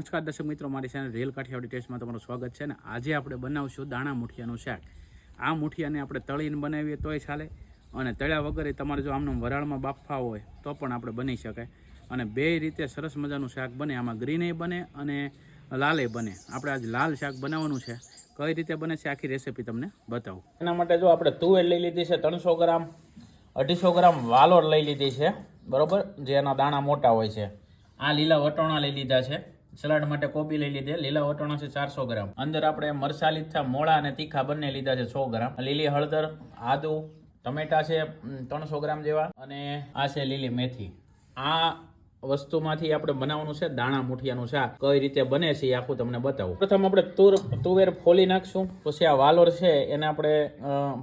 નમસ્કાર દર્શક મિત્રો, મારી ચેનલ રેલ કાઠિયાવાડી ટેસ્ટમાં તમારું સ્વાગત છે. ને આજે આપણે બનાવશું દાણા મુઠિયાનું શાક. આ મુઠિયાને આપણે તળીને બનાવીએ તોય ચાલે, અને તળ્યા વગર તમારે જો આમનું વરાળમાં બાફવા હોય તો પણ આપણે બની શકાય. અને બે રીતે સરસ મજાનું શાક બને. આમાં ગ્રીનેય બને અને લાલે બને. આપણે આજ લાલ શાક બનાવવાનું છે. કઈ રીતે બને છે આખી રેસીપી તમને બતાવું. એના માટે જો આપણે તુવેર લઈ લીધી છે 300 ગ્રામ, 250 ગ્રામ વાલોર લઈ લીધી છે, બરોબર, જે એના દાણા મોટા હોય છે. આ લીલા વટોણા લઈ લીધા છે. સલાડ માટે કોબી લઈ લીધી, લીલા વટોણા છે 400 ગ્રામ. અંદર આપણે મરચા લીધા મોળા અને તીખા બંને લીધા છે 100 ગ્રામ. લીલી હળદર, આદુ, ટમેટા છે 300 ગ્રામ જેવા, અને આ છે લીલી મેથી. આ વસ્તુમાંથી આપણે બનાવવાનું છે દાણા મુઠિયાનું શાક. કઈ રીતે બને છે એ આખું તમને બતાવું. પ્રથમ આપણે તુવેર ફોલી નાખશું, પછી આ વાલોર છે એને આપણે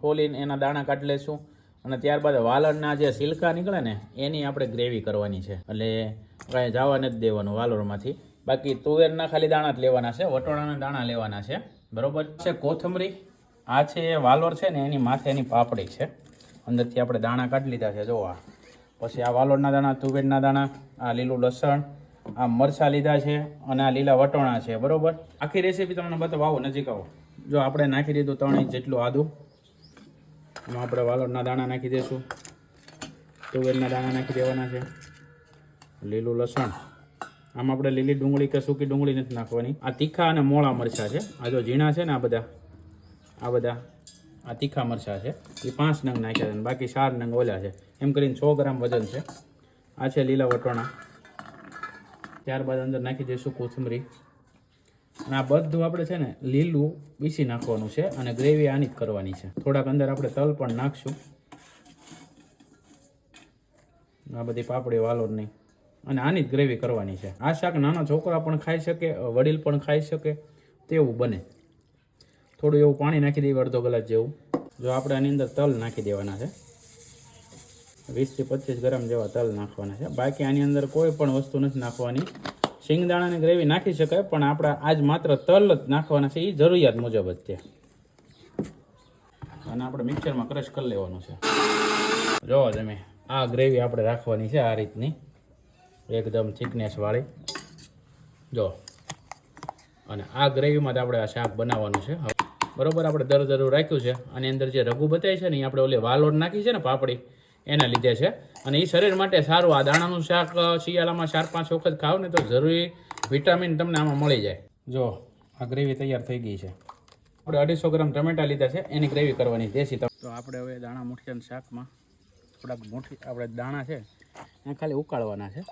ફોલીને એના દાણા કાઢી લઈશું, અને ત્યારબાદ વાલોરના જે સિલકા નીકળે ને એની આપણે ગ્રેવી કરવાની છે. એટલે કાંઈ જવા નથી દેવાનું વાલોરમાંથી. બાકી તુવેરના ખાલી દાણા જ લેવાના છે, વટોણાના દાણા લેવાના છે, બરોબર છે. કોથમરી, આ છે વાલોર છે ને એની માથે એની પાપડી છે, અંદરથી આપણે દાણા કાઢી લીધા છે જોવા. પછી આ વાલોરના દાણા, તુવેરના દાણા, આ લીલું લસણ, આ મરચાં લીધા છે, અને આ લીલા વટોણા છે, બરોબર. આખી રેસીપી તમને બતાવો, આવો નજીક આવો. જો આપણે નાખી દીધું 3 ઇંચ જેટલું આદું. એમાં આપણે વાલોરના દાણા નાખી દઈશું, તુવેરના દાણા નાખી દેવાના છે, લીલું લસણ. આમાં આપણે લીલી ડુંગળી કે સૂકી ડુંગળી નથી નાખવાની. આ તીખા અને મોળા મરચાં છે. આ જો ઝીણા છે ને આ બધા આ તીખા મરચાં છે. એ 5 નંગ નાખ્યા છે, બાકી 4 નંગ ઓલા છે. એમ કરીને 100 ગ્રામ વજન છે. આ છે લીલા વટોણા. ત્યારબાદ અંદર નાખી દઈશું કોથમરી. અને આ બધું આપણે છે ને લીલું પીસી નાખવાનું છે, અને ગ્રેવી આની જ કરવાની છે. થોડાક અંદર આપણે તલ પણ નાખશું. આ બધી પાપડી વાલોરની, અને આની જ ગ્રેવી કરવાની છે. આ શાક નાના છોકરા પણ ખાઈ શકે, વડીલ પણ ખાઈ શકે તેવું બને. થોડું એવું પાણી નાખી દઈએ, અડધો ગ્લાસ જેવું. જો આપણે આની અંદર તલ નાખી દેવાના છે, 20 થી 25 ગ્રામ જેવા તલ નાખવાના છે. બાકી આની અંદર કોઈ પણ વસ્તુ નથી નાખવાની. શિંગદાણાની ગ્રેવી નાખી શકાય, પણ આપણે આજ માત્ર તલ જ નાખવાના છે, એ જરૂરિયાત મુજબ જ છે. અને આપણે મિક્સરમાં ક્રશ કરી લેવાનું છે. જોવો તમે, આ ગ્રેવી આપણે રાખવાની છે આ રીતની, એકદમ થિકનેસ વાળી. જો, અને આ ગ્રેવીમાં આપણે આ શાક બનાવવાનું છે, બરોબર. આપણે દરદરું રાખ્યું છે. આની અંદર જે રઘુ બતાય છે ને એ આપણે ઓલી વાલોડ નાખી છે ને પાપડી, એના લીધે છે. અને એ શરીર માટે સારું. આ દાણાનું શાક શિયાળામાં 4-5 વખત ખાવ ને તો જરૂરી વિટામિન તમને આમાં મળી જાય. જો આ ગ્રેવી તૈયાર થઈ ગઈ છે. આપણે 250 ગ્રામ ટમેટા લીધા છે, એની ગ્રેવી કરવાની દેશી. તો આપણે હવે દાણા મુઠિયાના શાકમાં થોડાક આપણે દાણા છે એ ખાલી ઉકાળવાના છે.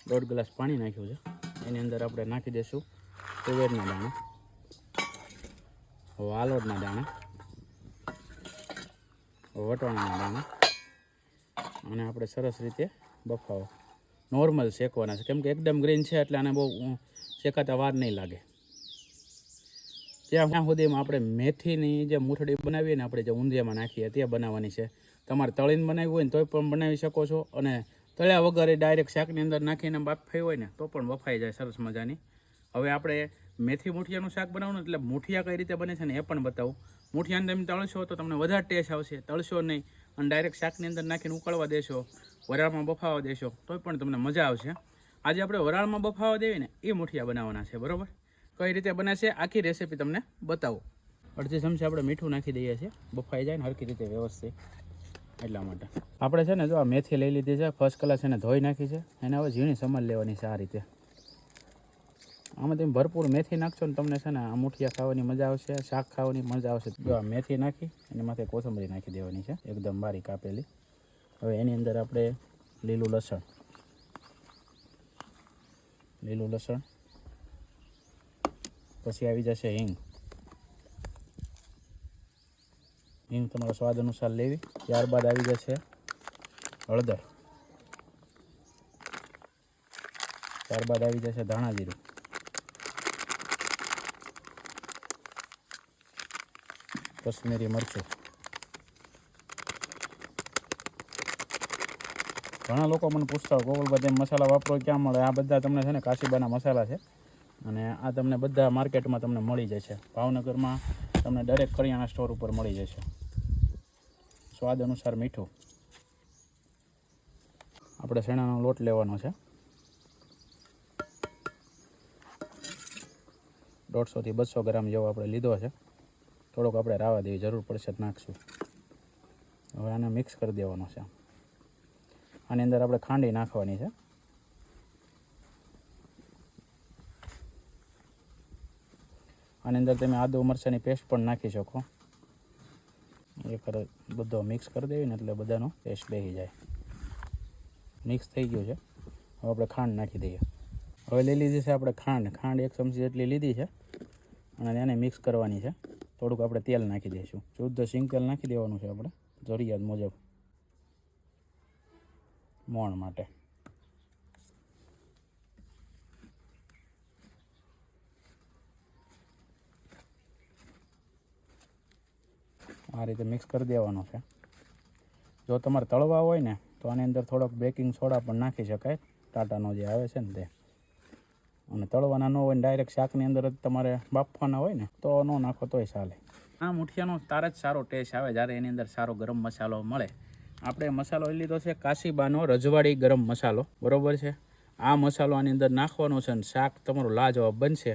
1.5 ગ્લાસ પાણી નાખ્યું છે. એની અંદર આપણે નાખી દઈશું તુવેરના દાણા, વાલોડના દાણા, વટોણાના દાણા, અને આપણે સરસ રીતે બફાવો નોર્મલ શેકવાના છે. કેમ કે એકદમ ગ્રીન છે એટલે આને બહુ શેકાતા વાર નહીં લાગે. ત્યાં સુધીમાં આપણે મેથીની જે મૂઠડી બનાવીએ ને, આપણે જે ઊંધિયામાં નાખીએ તે બનાવવાની છે. તમારે તળીને બનાવી હોય ને તોય પણ બનાવી શકો છો, અને તળ્યા વગર ડાયરેક્ટ શાકની અંદર નાખીને બાફાઈ હોય ને તો પણ બફાઈ જાય સરસ મજાની. હવે આપણે મેથી મૂઠિયાનું શાક બનાવવાનું, એટલે મૂઠિયા કઈ રીતે બને છે ને એ પણ બતાવું. મૂઠિયાને તમે તળશો તો તમને વધારે ટેસ્ટ આવશે. તળશો નહીં અને ડાયરેક્ટ શાકની અંદર નાખીને ઉકળવા દેશો, વરાળમાં બફાવા દેશો તોય પણ તમને મજા આવશે. આજે આપણે વરાળમાં બફાવા દેવી ને એ મૂઠિયા બનાવવાના છે, બરાબર. કઈ રીતે બને છે આખી રેસીપી તમને બતાવો. અડધી ચમચી આપણે મીઠું નાખી દઈએ છીએ, બફાઈ જાય ને હરખી રીતે વ્યવસ્થિત, એટલા માટે. આપણે છે ને જો આ મેથી લઈ લીધી છે, ફર્સ્ટ ક્લાસ એને ધોઈ નાખી છે. એને હવે ઝીણી સમારી લેવાની છે આ રીતે. આમાં તમે ભરપૂર મેથી નાખશો ને તમને છે ને આ મુઠિયા ખાવાની મજા આવશે, શાક ખાવાની મજા આવશે. જો આ મેથી નાખી એની માથે કોથમરી નાખી દેવાની છે, એકદમ બારીક કાપેલી. હવે એની અંદર આપણે લીલું લસણ, પછી આવી જશે હિંગ તમારો સ્વાદ અનુસાર લેવી. ત્યારબાદ આવી જશે હળદર, ત્યારબાદ આવી જશે ધાણા જીરું, કશ્મીરી મરચું. ઘણા લોકો મને પૂછતા હોય ગોગલભાઈ મસાલા વાપરો ક્યાં મળે. આ બધા તમને છે ને કાશીબાના મસાલા છે, અને આ તમને બધા માર્કેટમાં તમને મળી જશે. ભાવનગરમાં તમને દરેક કરિયાણા સ્ટોર ઉપર મળી જશે. સ્વાદ અનુસાર મીઠું. આપણે શેણાનો લોટ લેવાનો છે, 150 થી 200 ગ્રામ જેવો આપણે લીધો છે. થોડોક આપણે રાવા દેવી જરૂર પડશે તો નાખશું. હવે આને મિક્સ કરી દેવાનો છે. આની અંદર આપણે ખાંડી નાખવાની છે. આની અંદર તમે આદુ મરચાંની પેસ્ટ પણ નાખી શકો. એ બધો મિક્સ કરી દેવી ને એટલે બધાનો પેસ્ટ બેસી જાય. મિક્સ થઈ ગયું છે. હવે આપણે ખાંડ નાખી દઈએ. હવે લઈ લીધી છે આપણે ખાંડ 1 ચમચી જેટલી લીધી છે અને એને મિક્સ કરવાની છે. થોડુંક આપણે તેલ નાખી દઈશું. શુદ્ધ સિંગ તેલ નાખી દેવાનું છે આપણે જરૂરિયાત મુજબ મોણ માટે. આ રીતે મિક્સ કરી દેવાનું છે. જો તમારે તળવા હોય ને તો આની અંદર થોડોક બેકિંગ સોડા પણ નાખી શકાય. ટાટાનો જે આવે છે ને તે. અને તળવાના ન હોય ને ડાયરેક્ટ શાકની અંદર જ તમારે બાફવાના હોય ને તો ન નાખો તોય ચાલે. આ મુઠિયાનો તાર જ સારો ટેસ્ટ આવે જ્યારે એની અંદર સારો ગરમ મસાલો મળે. આપણે મસાલો લઈ લીધો છે કાશીબાનો રજવાડી ગરમ મસાલો, બરોબર છે. આ મસાલો આની અંદર નાખવાનો છે અને શાક તમારું લાજવાબ બનશે.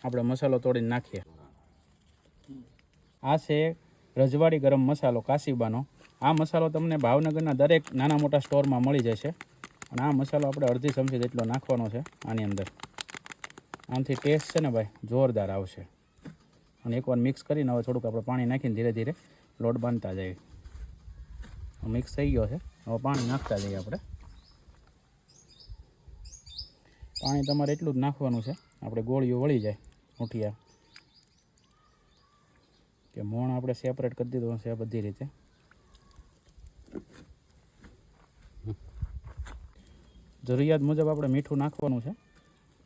આપણે મસાલો તોડીને નાખીએ. આ છે રજવાડી ગરમ મસાલો કાશીબાનો. આ મસાલો તમને ભાવનગરના દરેક નાના મોટા સ્ટોરમાં મળી જશે. અને આ મસાલો આપણે અડધી ચમચી જેટલો નાખવાનો છે આની અંદર. આનાથી ટેસ્ટ છે ને ભાઈ જોરદાર આવશે. અને એકવાર મિક્સ કરીને હવે થોડુંક આપણે પાણી નાખીને ધીરે ધીરે લોટ બાંધતા જઈએ. મિક્સ થઈ ગયો છે. હવે પાણી નાખતા જઈએ આપણે. પાણી તમારે એટલું જ નાખવાનું છે આપણે ગોળીઓ વળી જાય મુઠિયા. કે મોણ આપણે સેપરેટ કરી દીધું છે બધી રીતે. જરૂરિયાત મુજબ આપણે મીઠું નાખવાનું છે,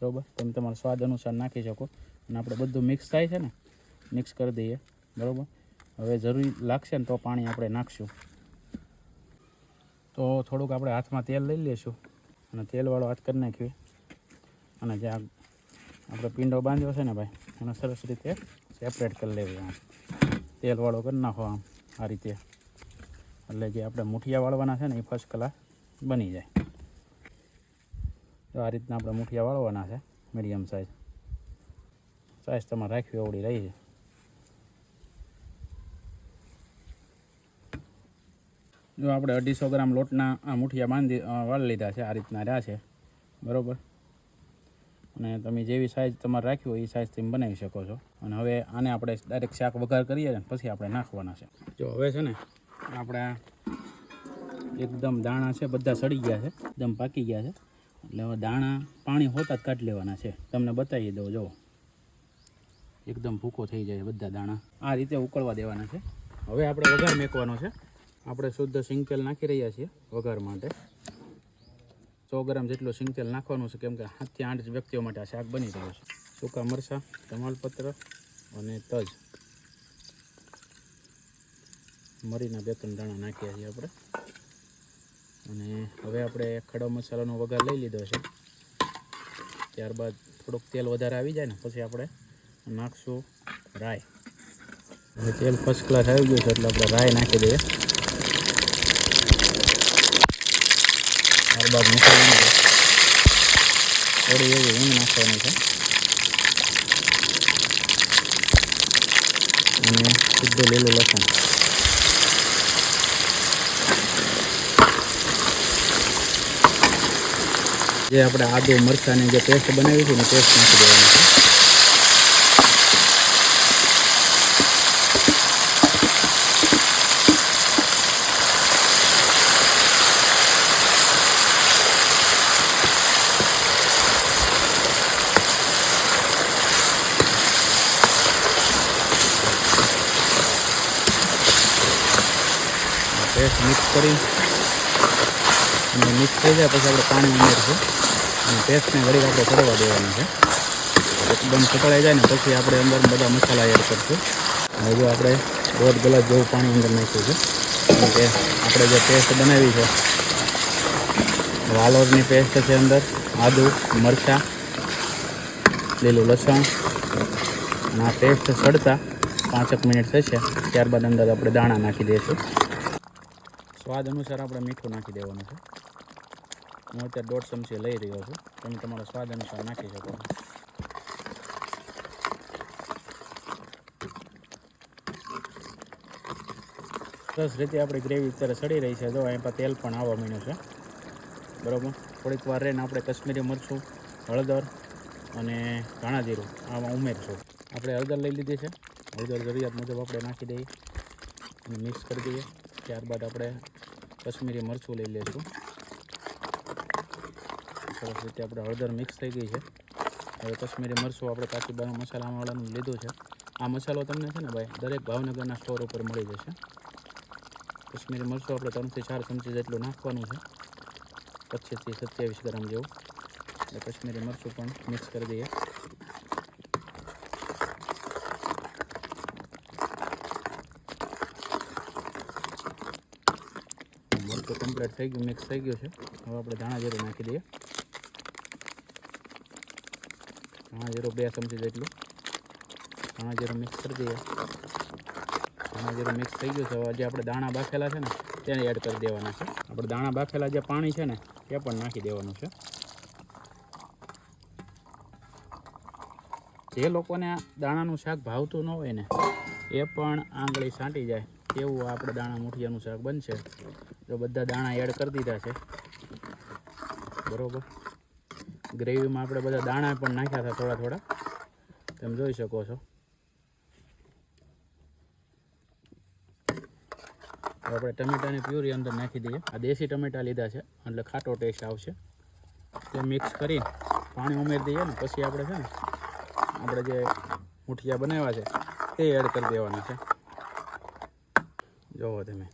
બરાબર. તમે તમારા સ્વાદ અનુસાર નાખી શકો. અને આપણે બધું મિક્સ થાય છે ને, મિક્સ કરી દઈએ, બરાબર. હવે જરૂરી લાગશે ને તો પાણી આપણે નાખશું. તો થોડુંક આપણે હાથમાં તેલ લઈ લઈશું અને તેલવાળો હાથ કરી નાખ્યું. અને જ્યાં આપણે પીંડો બાંધ્યો છે ને ભાઈ એને સરસ રીતે સેપરેટ કરી લેવી. આમ તેલવાળો કરી નાખો આમ આ રીતે. એટલે જે આપણે મુઠિયા વાળવાના છે ને એ ફર્સ્ટ ક્લાસ બની જાય. તો આ રીતના આપણે મુઠિયા વાળવાના છે. મીડિયમ સાઇઝ તમારે રાખવી એવડી રહી છે. જો આપણે 250 ગ્રામ લોટના આ મુઠિયા વાળી લીધા છે. આ રીતના રહ્યા છે, બરાબર. અને તમે જેવી સાઇઝ તમારે રાખવી હોય એ સાઇઝ તમે બનાવી શકો છો. અને હવે આને આપણે ડાયરેક્ટ શાક વઘાર કરીએ ને પછી આપણે નાખવાના છે. જો હવે છે ને આપણે એકદમ દાણા છે બધા સડી ગયા છે, એકદમ પાકી ગયા છે. એટલે હવે દાણા પાણી હોતા જ કાઢી લેવાના છે. તમને બતાવી દઉં, જો એકદમ ભૂકો થઈ જાય બધા દાણા. આ રીતે ઉકળવા દેવાના છે. હવે આપણે વઘાર મેકવાનો છે. આપણે શુદ્ધ સિંગતેલ નાખી રહ્યા છીએ વઘાર માટે. 100 ગ્રામ જેટલું સિંગતેલ નાખવાનું છે, કેમ કે 7 થી 8 વ્યક્તિઓ માટે આ શાક બની રહ્યું છે. સૂકા મરચાં, તમાલપત્ર અને તજ, મરીના 2-3 દાણા નાખ્યા છીએ આપણે. અને હવે આપણે ખડો મસાલાનો વઘાર લઈ લીધો છે. ત્યારબાદ થોડુંક તેલ વધારે આવી જાય ને પછી આપણે નાખશું રાઈ. હવે તેલ ફર્સ્ટ ક્લાસ આવી ગયું છે એટલે આપણે રાઈ નાખી દઈએ. ત્યારબાદ મસાલાની થોડી એવી હિંગ નાખવાની છે અને સીધું લીલું લસણ. જે આપણે આદુ મરચાંની જે પેસ્ટ બનાવી હતી ને પેસ્ટ નાખી દેવાની છે. પેસ્ટ મિક્સ કરી અને મિક્સ થઈ જાય પછી આપણે પાણી ઉમેરશું અને પેસ્ટને ઘડીક આપણે ચડવા દેવાની છે. એકદમ ચકળાઈ જાય ને પછી આપણે અંદર બધા મસાલા એડ કરશું. હવે જો આપણે 1.5 ગ્લાસ જેવું પાણી અંદર નાખ્યું છે. કેમ કે આપણે જે પેસ્ટ બનાવી છે વાલોરની પેસ્ટ છે, અંદર આદુ મરચાં લીલું લસણ અને આ પેસ્ટ સડતા 5 મિનિટ થશે. ત્યારબાદ અંદર આપણે દાણા નાખી દઈશું. સ્વાદ અનુસાર આપણે મીઠું નાખી દેવાનું છે. હું અત્યારે 1.5 ચમચી લઈ રહ્યો છું. તમે તમારા સ્વાદ અનુસાર નાખી શકો. સરસ રીતે આપણી ગ્રેવી અત્યારે સડી રહી છે. જો અહીં પર તેલ પણ આવવા માંડ્યું છે, બરાબર. થોડીક વાર રહીને આપણે કશ્મીરી મરચું, હળદર અને ધાણા જીરું આમાં ઉમેરશું. આપણે હળદર લઈ લીધી છે. હળદર જરૂરિયાત મુજબ આપણે નાખી દઈએ અને મિક્સ કરી દઈએ. ત્યારબાદ આપણે કશ્મીરી મરચું લઈ લઈશું. સરસ રીતે આપણે હળદર મિક્સ થઈ ગઈ છે. હવે કશ્મીરી મરચું આપણે કાચીબાનું મસાલાવાળાનું લીધું છે. આ મસાલો તમને છે ને ભાઈ દરેક ભાવનગરના સ્ટોર ઉપર મળી જશે. કશ્મીરી મરચું આપણે 3 થી 4 ચમચી જેટલું નાખવાનું છે, 25 થી 27 ગ્રામ જેવું. એટલે કશ્મીરી મરચું પણ મિક્સ કરી દઈએ. મરચું કમ્પ્લીટ થઈ ગયું, મિક્સ થઈ ગયું છે. હવે આપણે ધાણા જીરું નાખી દઈએ. ધાણા જીરું 2 ચમચી જેટલું ધાણા જીરું મિક્સ કરી દઈએ. ધાણા જીરું મિક્સ થઈ ગયું છે. હવે જે આપણે દાણા બાફેલા છે ને તેને એડ કરી દેવાના છે. આપણે દાણા બાફેલા જે પાણી છે ને તે પણ નાખી દેવાનું છે. જે લોકોને આ દાણાનું શાક ભાવતું ન હોય ને એ પણ આંગળી સાંટી જાય એવું આપણે દાણા મૂઠિયાનું શાક બનશે. જો બધા દાણા એડ કરી દીધા છે, બરાબર. ગ્રેવીમાં આપણે બધા દાણા પણ નાખ્યા હતા થોડા થોડા, તમે જોઈ શકો છો. આપણે ટમેટાની પ્યુરી અંદર નાખી દઈએ. આ દેશી ટમેટા લીધા છે એટલે ખાટો ટેસ્ટ આવશે. તે મિક્સ કરી પાણી ઉમેરી દઈએ ને પછી આપણે છે ને આપણે જે મૂઠિયા બનાવ્યા છે તે એડ કરી દેવાના છે. જોવો તમે,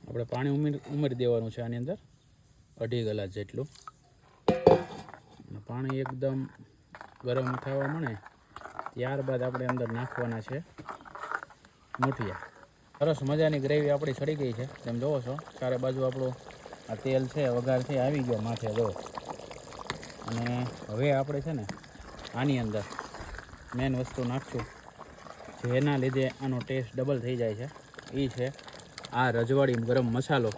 આપણે પાણી ઉમેરી દેવાનું છે આની અંદર 2.5 ગ્લાસ જેટલું. પાણી એકદમ ગરમ થવા મળે ત્યારબાદ આપણે અંદર નાખવાના છે મૂઠિયા. સરસ મજાની ગ્રેવી આપણી સડી ગઈ છે, તમે જોવો છો. ચારે બાજુ આપણું આ તેલ છે વઘાર છે આવી ગયો માથે, જો. અને હવે આપણે છે ને આની અંદર મેન વસ્તુ નાખશું જેના લીધે આનો ટેસ્ટ ડબલ થઈ જાય છે. એ છે આ રજવાડી ગરમ મસાલો,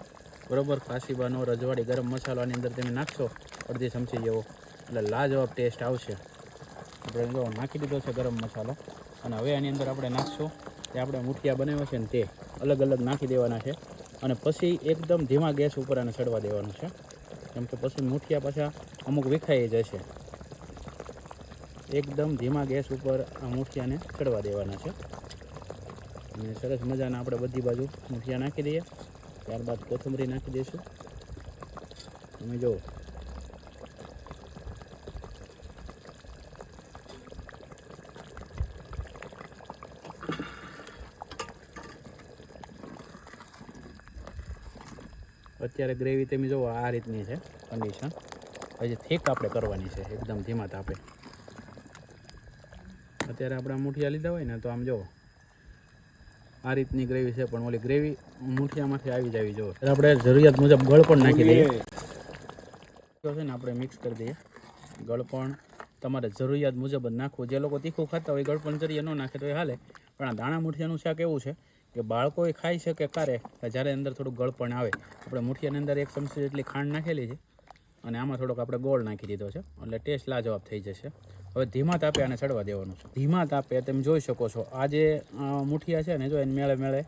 બરાબર. કાશીબાનો રજવાડી ગરમ મસાલો આની અંદર તમે નાખશો 1/2 ચમચી જેવો, એટલે લાજવાબ ટેસ્ટ આવશે. આપણે જો નાખી દીધો છે ગરમ મસાલો. અને હવે આની અંદર આપણે નાખશું તે આપણે મૂઠિયા બનાવ્યા છે ને તે અલગ અલગ નાખી દેવાના છે. અને પછી એકદમ ધીમા ગેસ ઉપર આને ચડવા દેવાનું છે, કેમ કે પછી મૂઠિયા પાછા અમુક વિખાઈ જશે. એકદમ ધીમા ગેસ ઉપર આ મૂઠિયાને ચડવા દેવાના છે. અને સરસ મજાના આપણે બધી બાજુ મૂઠિયા નાખી દઈએ. ત્યારબાદ કોથમરી નાખી દઈશું. તમે જુઓ, અત્યારે ગ્રેવી તમે જુઓ આ રીતની છે કન્ડિશન. પછી થીક આપણે કરવાની છે એકદમ ધીમા તાપે. અત્યારે આપણે મૂઠિયા લીધા હોય ને તો આમ જુઓ આ રીતની ગ્રેવી છે, પણ ઓલી ગ્રેવી મૂઠિયામાંથી આવી જવી જોઈએ. આપણે જરૂરિયાત મુજબ ગળ પણ નાખી દઈએ. તો છે ને આપણે મિક્સ કરી દઈએ. ગળ પણ તમારે જરૂરિયાત મુજબ જ નાખવું. જે લોકો તીખું ખાતા હોય ગળ પણ જરીએ ન નાખે તો એ હાલે. પણ આ દાણા મૂઠિયાનું શાક એવું છે કે બાળકોએ ખાઈ શકે કારે જ્યારે અંદર થોડુંક ગળ પણ આવે. આપણે મૂઠિયાની અંદર 1 ચમચી જેટલી ખાંડ નાખેલી છે અને આમાં થોડોક આપણે ગોળ નાખી દીધો છે, એટલે ટેસ્ટ લાજવાબ થઈ જશે. હવે ધીમા તાપે આને ચડવા દેવાનું છે. ધીમા તાપે તમે જોઈ શકો છો આ જે મૂઠિયા છે ને જો એને મેળે મેળે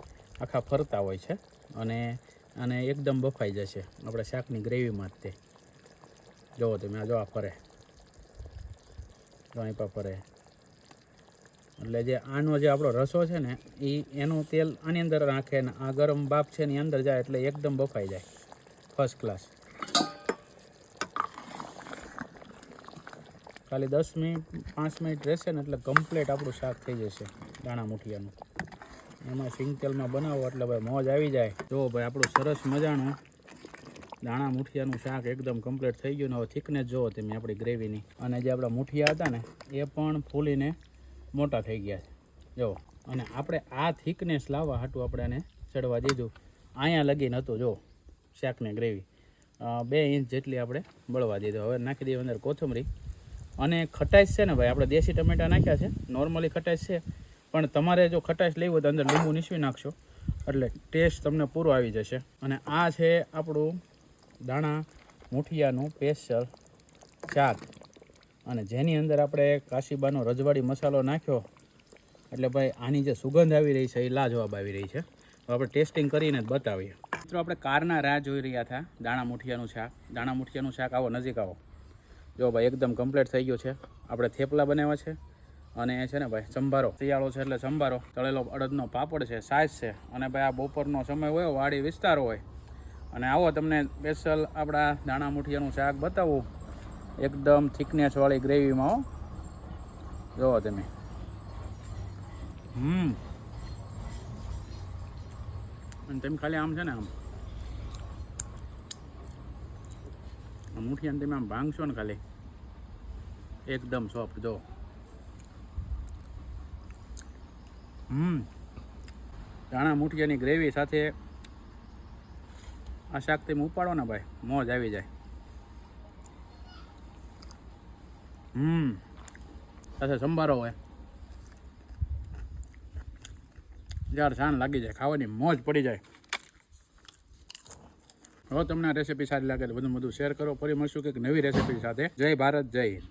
આખા ફરતા હોય છે અને એકદમ બફાઈ જશે આપણે શાકની ગ્રેવીમાં જ. તે જુઓ તમે, આ જો આ ફરે, અહીં પર ફરે. એટલે જે આનો જે આપણો રસો છે ને એનું તેલ આની અંદર નાખે ને આ ગરમ બાપ છે એની અંદર જાય એટલે એકદમ બફાઈ જાય ફર્સ્ટ ક્લાસ. ખાલી 10 મિનિટ 5 મિનિટ રહેશે ને એટલે કમ્પ્લીટ આપણું શાક થઈ જશે દાણા મૂઠિયાનું. એમાં સિંગ તેલમાં બનાવો એટલે ભાઈ મોજ આવી જાય. જો ભાઈ આપણું સરસ મજાનું દાણા મૂઠિયાનું શાક એકદમ કમ્પ્લીટ થઈ ગયું ને હવે થિકનેસ જુઓ તમે આપણી ગ્રેવીની. અને જે આપણા મૂઠિયા હતા ને એ પણ ફૂલીને મોટા થઈ ગયા છે જો. અને આપણે આ થિકનેસ લાવવા હાટું આપણે આને ચડવા દીધું. અહીંયા લગીને હતું જો શાકને ગ્રેવી 2 ઇંચ જેટલી આપણે બળવા દીધું. હવે નાખી દઈએ અંદર કોથમરી. અને ખટાશ છે ને ભાઈ આપણે દેશી ટમેટા નાખ્યા છે, નોર્મલી ખટાશ છે, પણ તમારે જો ખટાશ લેવી હોય તો અંદર લીંબુ નીસવી નાખશો એટલે ટેસ્ટ તમને પૂરો આવી જશે. અને આ છે આપણું દાણા મૂઠિયાનું સ્પેશિયલ શાક. અને જેની અંદર આપણે કાશીબાનો રજવાડી મસાલો નાખ્યો એટલે ભાઈ આની જે સુગંધ આવી રહી છે એ લાજવાબ આવી રહી છે. હવે આપણે ટેસ્ટિંગ કરીને જ બતાવીએ. મિત્રો આપણે કારના રાહ જોઈ રહ્યા હતા દાણા મુઠિયાનું શાક. દાણા મુઠિયાનું શાક આવો નજીક આવો. જો ભાઈ એકદમ કમ્પ્લીટ થઈ ગયું છે. આપણે થેપલા બનાવ્યા છે અને એ છે ને ભાઈ સંભારો શિયાળો છે એટલે સંભારો, તળેલો અડદનો પાપડ છે, સાસ છે અને ભાઈ આ બપોરનો સમય હોય, વાડી વિસ્તાર હોય અને આવો તમને સ્પેશિયલ આપણા દાણા મુઠિયાનું શાક બતાવું એકદમ થિકનેસવાળી ગ્રેવીમાં. હો જુઓ તમે. અને તમે ખાલી આમ છે ને આમ મુઠિયાને તમે આમ ભાંગશો ને ખાલી એકદમ સોફ્ટ. જો દાણા મુઠિયાની ગ્રેવી સાથે આ શાક તમે ઉપાડો ને ભાઈ મોજ આવી જાય. સાથે સંભારો હોય જ્યારે છાણ લાગી જાય, ખાવાની મોજ પડી જાય. હવે તમને આ રેસીપી સારી લાગે તો વધુ શેર કરો. ફરી મળશું કંઈક નવી રેસીપી સાથે. જય ભારત, જય હિન્દ.